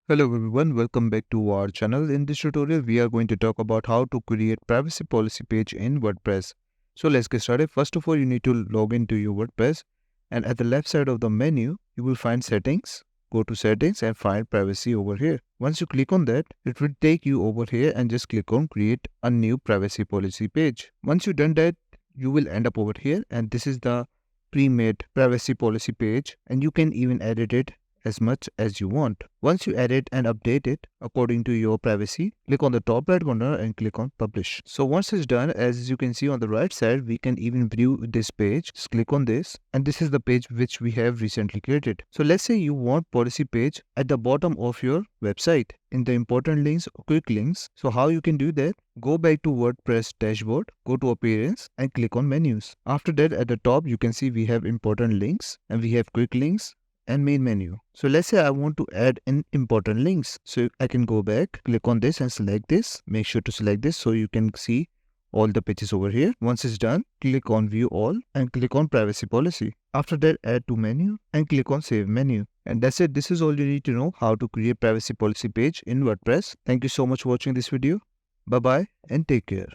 Hello everyone, welcome back to our channel. In this tutorial, we are going to talk about how to create privacy policy page in WordPress. So let's get started. First of all, you need to log into your WordPress, and at the left side of the menu, you will find settings. Go to settings and find privacy over here. Once you click on that, it will take you over here and just click on create a new privacy policy page. Once you've done that, you will end up over here, and this is the pre-made privacy policy page, and you can even edit it as much as you want. Once you edit and update it according to your privacy, click on the top right corner and click on publish. So once it's done, as you can see on the right side, we can even view this page. Just click on this, and this is the page which we have recently created. So let's say you want policy page at the bottom of your website in the important links or quick links. So how you can do that? Go back to WordPress dashboard, go to appearance and click on menus. After that, at the top you can see we have important links and we have quick links and main menu. So let's say I want to add in important links. So I can go back, click on this and select this. Make sure to select this so you can see all the pages over here. Once it's done, click on view all and click on privacy policy. After that, add to menu and click on save menu. And that's it. This is all you need to know how to create privacy policy page in WordPress. Thank you so much for watching this video. Bye bye and take care.